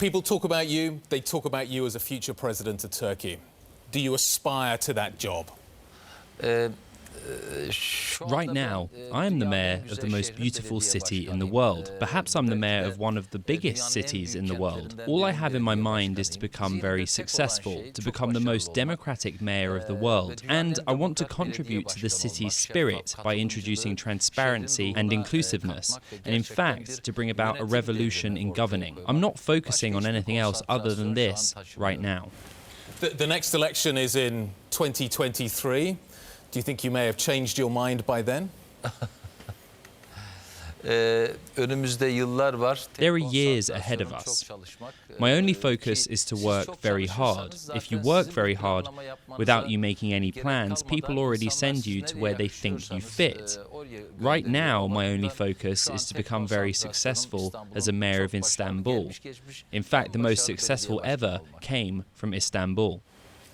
People talk about you, they talk about you as a future president of Turkey. Do you aspire to that job? Right now, I am the mayor of the most beautiful city in the world. Perhaps I'm the mayor of one of the biggest cities in the world. All I have in my mind is to become very successful, to become the most democratic mayor of the world. And I want to contribute to the city's spirit by introducing transparency and inclusiveness, and in fact, to bring about a revolution in governing. I'm not focusing on anything else other than this right now. The next election is in 2023. Do you think you may have changed your mind by then? There are years ahead of us. My only focus is to work very hard. If you work very hard, without you making any plans, people already send you to where they think you fit. Right now, my only focus is to become very successful as a mayor of Istanbul. In fact, the most successful ever came from Istanbul.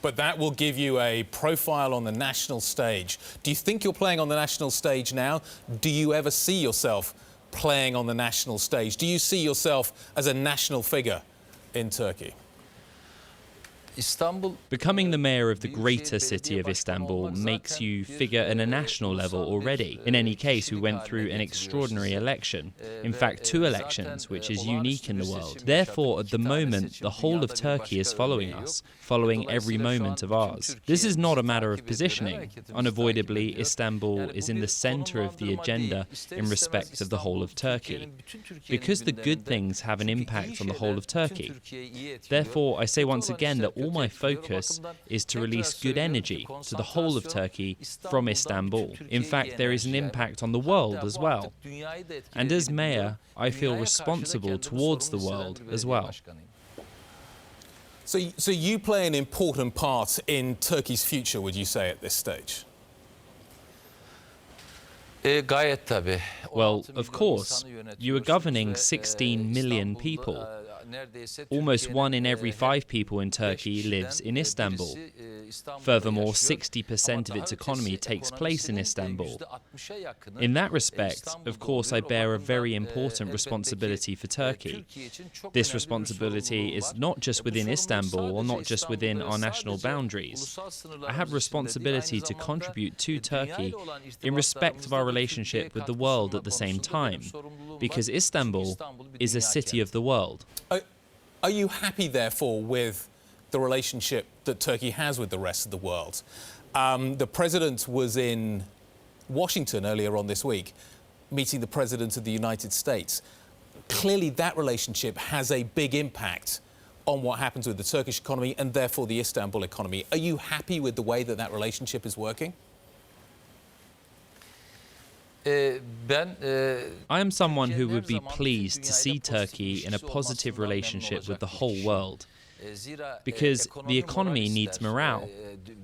But that will give you a profile on the national stage. Do you think you're playing on the national stage now? Do you ever see yourself playing on the national stage? Do you see yourself as a national figure in Turkey? Becoming the mayor of the greater city of Istanbul makes you figure at a national level already. In any case, we went through an extraordinary election. In fact, 2 elections, which is unique in the world. Therefore, at the moment, the whole of Turkey is following us, following every moment of ours. This is not a matter of positioning. Unavoidably, Istanbul is in the center of the agenda in respect of the whole of Turkey, because the good things have an impact on the whole of Turkey. Therefore, I say once again that all my focus is to release good energy to the whole of Turkey from Istanbul. In fact, there is an impact on the world as well. And as mayor, I feel responsible towards the world as well. So you play an important part in Turkey's future, would you say, at this stage? Well, of course. You are governing 16 million people. Almost 1 in every 5 people in Turkey lives in Istanbul. Furthermore, 60% of its economy takes place in Istanbul. In that respect, of course, I bear a very important responsibility for Turkey. This responsibility is not just within Istanbul or not just within our national boundaries. I have responsibility to contribute to Turkey in respect of our relationship with the world at the same time, because Istanbul is a city of the world. Are you happy, therefore, with the relationship that Turkey has with the rest of the world? The president was in Washington earlier on this week, meeting the president of the United States. Clearly, that relationship has a big impact on what happens with the Turkish economy and therefore the Istanbul economy. Are you happy with the way that that relationship is working? I am someone who would be pleased to see Turkey in a positive relationship with the whole world, because the economy needs morale.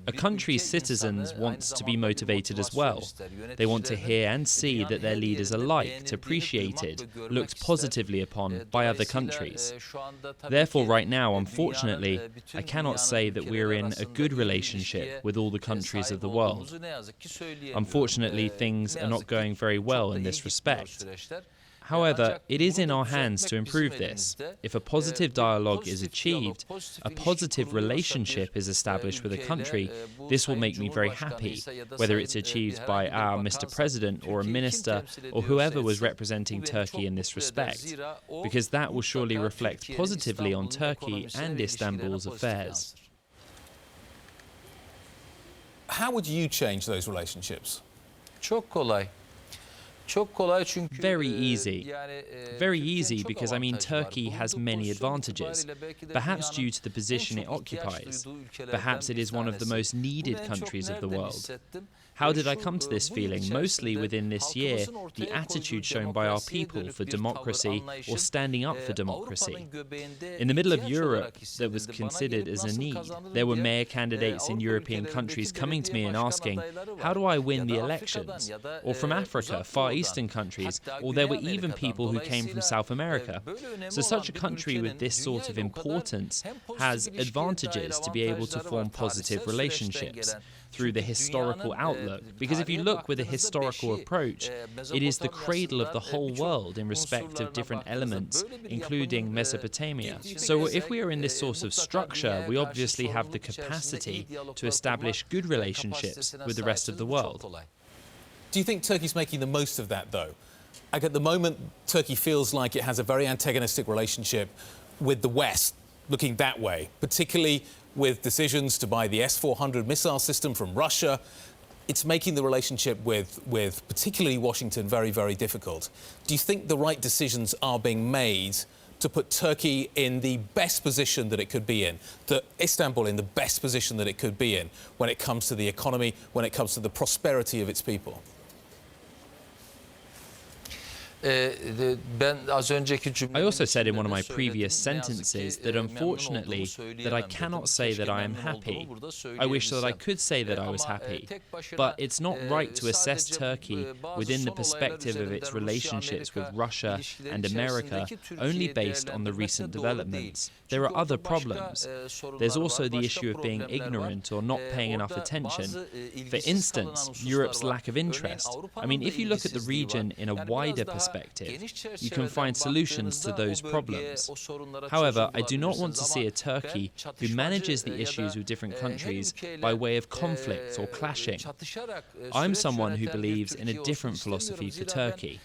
A country's citizens want to be motivated as well. They want to hear and see that their leaders are liked, appreciated, looked positively upon by other countries. Therefore, right now, unfortunately, I cannot say that we are in a good relationship with all the countries of the world. Unfortunately, things are not going very well in this respect. However, it is in our hands to improve this. If a positive dialogue is achieved, a positive relationship is established with a country, this will make me very happy, whether it's achieved by our Mr. President or a minister or whoever was representing Turkey in this respect, because that will surely reflect positively on Turkey and Istanbul's affairs. How would you change those relationships? Very easy. Very easy because, I mean, Turkey has many advantages, perhaps due to the position it occupies. Perhaps it is one of the most needed countries of the world. How did I come to this feeling? Mostly within this year, the attitude shown by our people for democracy or standing up for democracy. In the middle of Europe, that was considered as a need. There were mayor candidates in European countries coming to me and asking, how do I win the elections? Or from Africa, Far Eastern countries, or there were even people who came from South America. So such a country with this sort of importance has advantages to be able to form positive relationships through the historical outlook. Because if you look with a historical approach, it is the cradle of the whole world in respect of different elements, including Mesopotamia. So if we are in this sort of structure, we obviously have the capacity to establish good relationships with the rest of the world. Do you think Turkey's making the most of that, though? Like at the moment, Turkey feels like it has a very antagonistic relationship with the West, looking that way, particularly with decisions to buy the S-400 missile system from Russia. It's making the relationship with particularly Washington very, very difficult. Do you think the right decisions are being made to put Turkey in the best position that it could be in, to Istanbul in the best position that it could be in when it comes to the economy, when it comes to the prosperity of its people? I also said in one of my previous sentences that unfortunately that I cannot say that I am happy. I wish that I could say that I was happy, but it's not right to assess Turkey within the perspective of its relationships with Russia and America only based on the recent developments. There are other problems. There's also the issue of being ignorant or not paying enough attention. For instance, Europe's lack of interest. I mean, if you look at the region in a wider perspective, you can find solutions to those problems. However, I do not want to see a Turkey who manages the issues with different countries by way of conflict or clashing. I'm someone who believes in a different philosophy for Turkey.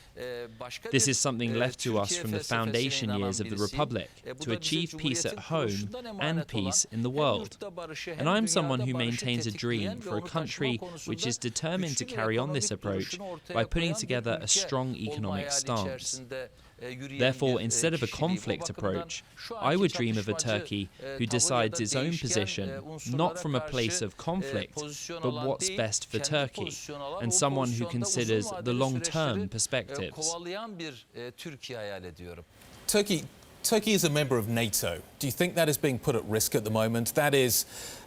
This is something left to us from the foundation years of the Republic, to achieve peace at home and peace in the world. And I'm someone who maintains a dream for a country which is determined to carry on this approach by putting together a strong economic stance. Therefore, instead of a conflict approach, I would dream of a Turkey who decides its own position, not from a place of conflict, but what's best for Turkey, and someone who considers the long-term perspectives. Turkey is a member of NATO. Do you think that is being put at risk at the moment? That is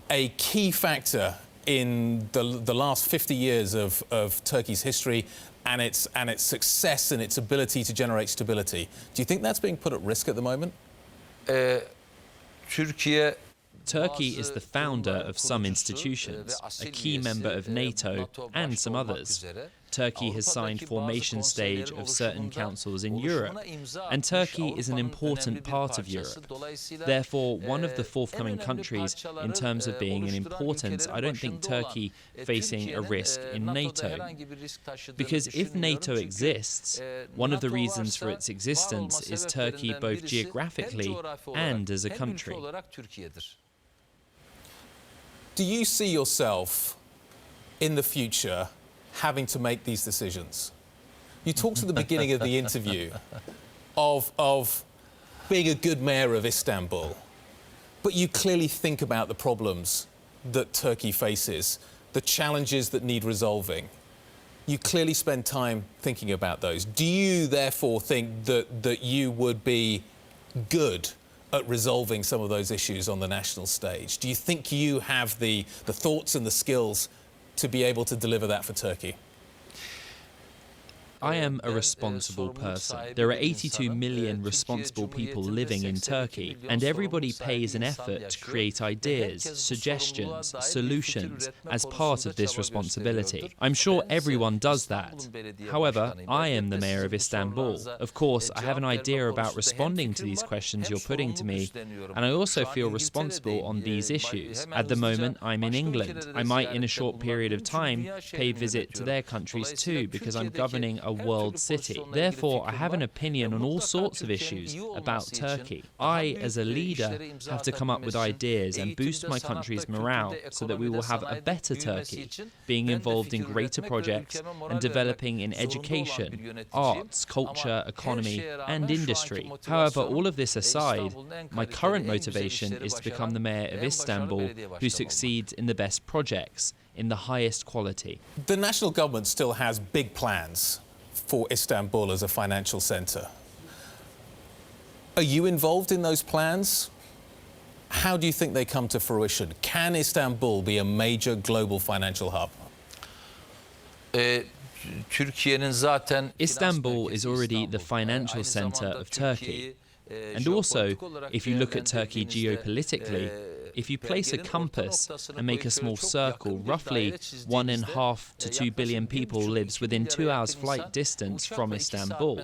a key factor in the last 50 years of Turkey's history and its success and its ability to generate stability. Do you think that's being put at risk at the moment? Turkey is the founder of some institutions, a key member of NATO and some others. Turkey has signed formation stage of certain councils in Europe, and Turkey is an important part of Europe. Therefore, one of the forthcoming countries in terms of being an importance, I don't think Turkey facing a risk in NATO. Because if NATO exists, one of the reasons for its existence is Turkey both geographically and as a country. Do you see yourself in the future having to make these decisions? You talked at the beginning of the interview of being a good mayor of Istanbul, but you clearly think about the problems that Turkey faces, the challenges that need resolving. You clearly spend time thinking about those. Do you therefore think that you would be good at resolving some of those issues on the national stage? Do you think you have the thoughts and the skills to be able to deliver that for Turkey? I am a responsible person. There are 82 million responsible people living in Turkey, and everybody pays an effort to create ideas, suggestions, solutions as part of this responsibility. I'm sure everyone does that. However, I am the mayor of Istanbul. Of course, I have an idea about responding to these questions you're putting to me, and I also feel responsible on these issues. At the moment, I'm in England. I might, in a short period of time, pay visit to their countries too, because I'm governing a world city. Therefore, I have an opinion on all sorts of issues about Turkey. I, as a leader, have to come up with ideas and boost my country's morale so that we will have a better Turkey, being involved in greater projects and developing in education, arts, culture, economy, and industry. However, all of this aside, my current motivation is to become the mayor of Istanbul who succeeds in the best projects, in the highest quality. The national government still has big plans for Istanbul as a financial centre. Are you involved in those plans? How do you think they come to fruition? Can Istanbul be a major global financial hub? Istanbul is already the financial center of Turkey. And also, if you look at Turkey geopolitically, if you place a compass and make a small circle, roughly 1.5 to 2 billion people lives within 2 hours flight distance from Istanbul.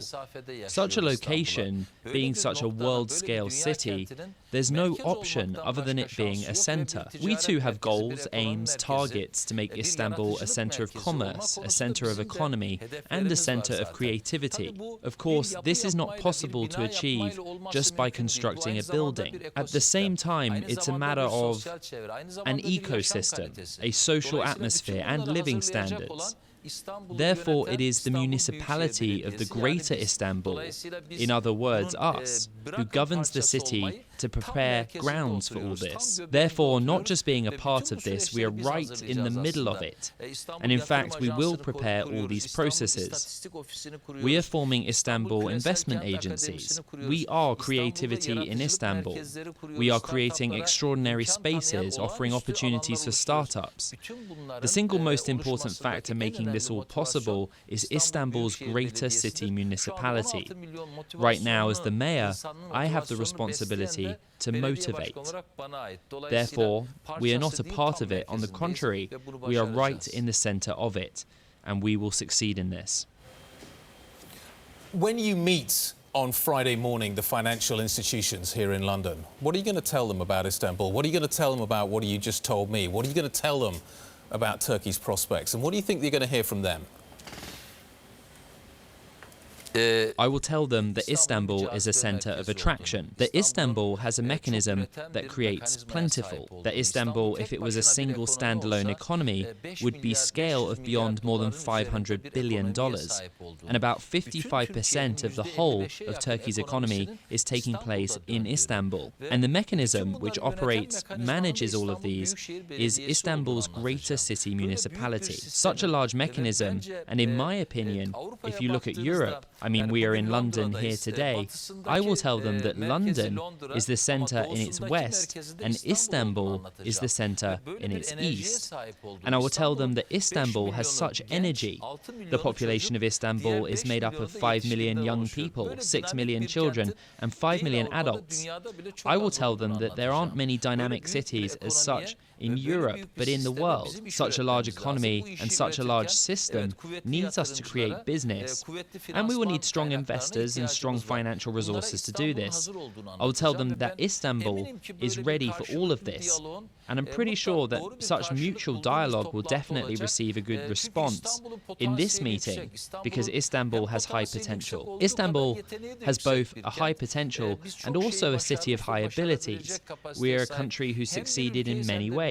Such a location, being such a world-scale city, there's no option other than it being a center. We too have goals, aims, targets to make Istanbul a center of commerce, a center of economy, and a center of creativity. Of course, this is not possible to achieve just by constructing a building. At the same time, it's a matter of an ecosystem, a social atmosphere, and living standards. Therefore, it is the municipality of the Greater Istanbul, in other words, us, who governs the city to prepare grounds for all this. Therefore, not just being a part of this, we are right in the middle of it. And in fact, we will prepare all these processes. We are forming Istanbul investment agencies. We are creativity in Istanbul. We are creating extraordinary spaces, offering opportunities for startups. The single most important factor making this all possible is Istanbul's greater city municipality. Right now, as the mayor, I have the responsibility to motivate. Therefore, we are not a part of it. On the contrary, we are right in the center of it, and we will succeed in this. When you meet on Friday morning the financial institutions here in London, what are you going to tell them about Istanbul? What are you going to tell them about what you just told me? What are you going to tell them about Turkey's prospects? And what do you think you're going to hear from them? I will tell them that Istanbul is a center of attraction, that Istanbul has a mechanism that creates plentiful, that Istanbul, if it was a single standalone economy, would be scale of beyond more than $500 billion. And about 55% of the whole of Turkey's economy is taking place in Istanbul. And the mechanism which manages all of these is Istanbul's greater city municipality. Such a large mechanism, and in my opinion, if you look at Europe, I mean, we are in London here today, I will tell them that London is the center in its west and Istanbul is the center in its east. And I will tell them that Istanbul has such energy. The population of Istanbul is made up of 5 million young people, 6 million children, and 5 million adults. I will tell them that there aren't many dynamic cities as such in Europe, but in the world. Such a large economy and such a large system needs us to create business. And we will need strong investors and strong financial resources to do this. I will tell them that Istanbul is ready for all of this. And I'm pretty sure that such mutual dialogue will definitely receive a good response in this meeting because Istanbul has high potential. Istanbul has both a high potential and also a city of high abilities. We are a country who succeeded in many ways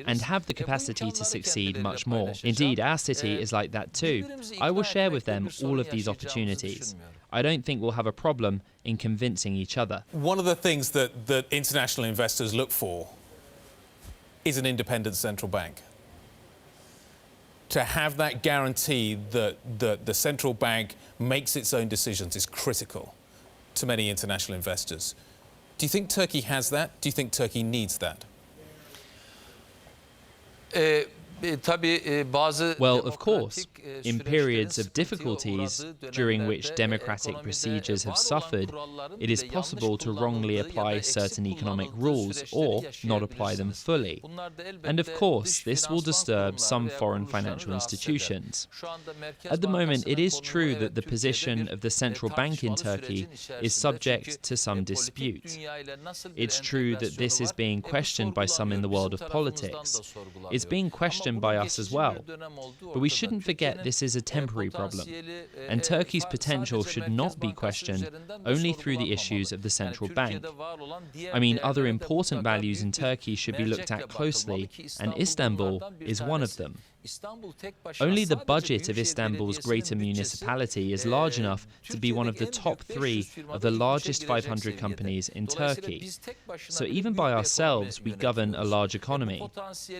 and have the capacity to succeed much more. Indeed, our city is like that too. I will share with them all of these opportunities. I don't think we'll have a problem in convincing each other. One of the things that international investors look for is an independent central bank. To have that guarantee that the central bank makes its own decisions is critical to many international investors. Do you think Turkey has that? Do you think Turkey needs that? Well, of course, in periods of difficulties during which democratic procedures have suffered, it is possible to wrongly apply certain economic rules or not apply them fully. And of course, this will disturb some foreign financial institutions. At the moment, it is true that the position of the central bank in Turkey is subject to some dispute. It's true that this is being questioned by some in the world of politics. It's being questioned by us as well. But we shouldn't forget this is a temporary problem, and Turkey's potential should not be questioned only through the issues of the central bank. I mean, other important values in Turkey should be looked at closely, and Istanbul is one of them. Only the budget of Istanbul's greater municipality is large enough to be one of the top 3 of the largest 500 companies in Turkey. So even by ourselves, we govern a large economy.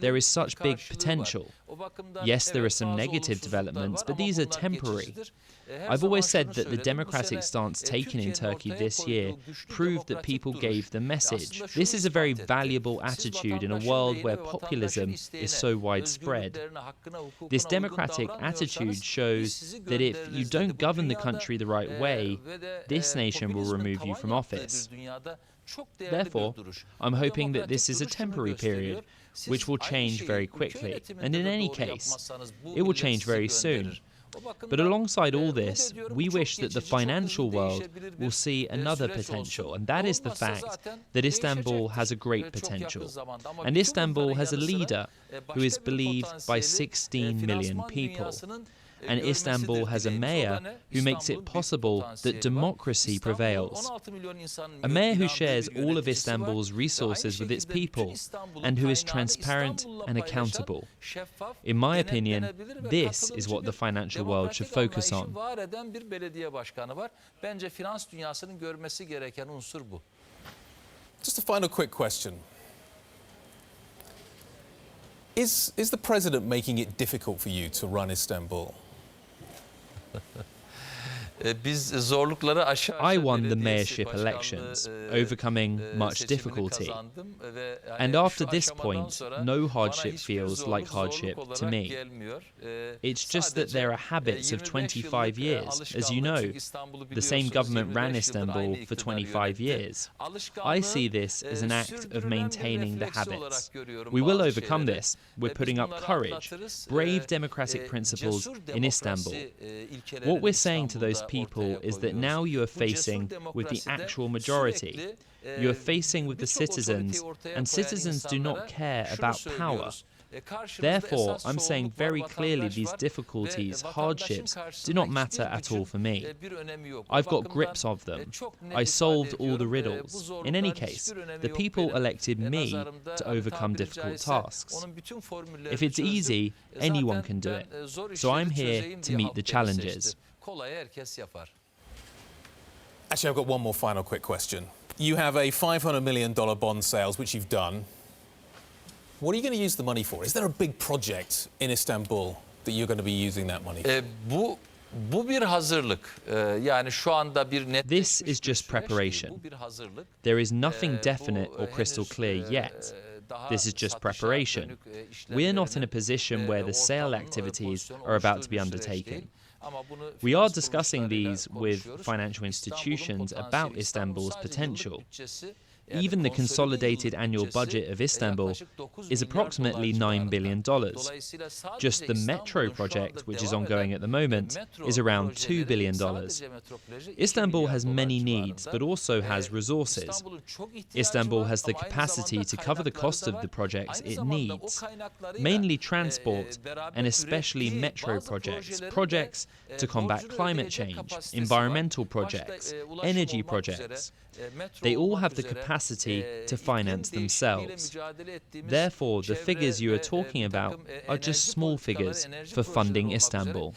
There is such big potential. Yes, there are some negative developments, but these are temporary. I've always said that the democratic stance taken in Turkey this year proved that people gave the message. This is a very valuable attitude in a world where populism is so widespread. This democratic attitude shows that if you don't govern the country the right way, this nation will remove you from office. Therefore, I'm hoping that this is a temporary period, which will change very quickly. And in any case, it will change very soon. But alongside all this, we wish that the financial world will see another potential, and that is the fact that Istanbul has a great potential. And Istanbul has a leader who is believed by 16 million people. And Istanbul has a mayor who makes it possible that democracy prevails. A mayor who shares all of Istanbul's resources with its people and who is transparent and accountable. In my opinion, this is what the financial world should focus on. Just a final quick question. Is the president making it difficult for you to run Istanbul? I won the mayorship elections, overcoming much difficulty. And after this point, no hardship feels like hardship to me. It's just that there are habits of 25 years. As you know, the same government ran Istanbul for 25 years. I see this as an act of maintaining the habits. We will overcome this. We're putting up courage, brave democratic principles in Istanbul. What we're saying to those people is that now you are facing with the actual majority. You are facing with the citizens, and citizens do not care about power. Therefore, I'm saying very clearly these difficulties, hardships, do not matter at all for me. I've got grips of them. I solved all the riddles. In any case, the people elected me to overcome difficult tasks. If it's easy, anyone can do it. So I'm here to meet the challenges. Actually, I've got one more final quick question. You have a $500 million bond sales, which you've done. What are you going to use the money for? Is there a big project in Istanbul that you're going to be using that money for? This is just preparation. There is nothing definite or crystal clear yet. This is just preparation. We are not in a position where the sale activities are about to be undertaken. We are discussing these with financial institutions about Istanbul's potential. Even the consolidated annual budget of Istanbul is approximately $9 billion. Just the metro project, which is ongoing at the moment, is around $2 billion. Istanbul has many needs, but also has resources. Istanbul has the capacity to cover the cost of the projects it needs, mainly transport and especially metro projects, projects to combat climate change, environmental projects, energy projects. They all have the capacity to finance themselves. Therefore, the figures you are talking about are just small figures for funding Istanbul.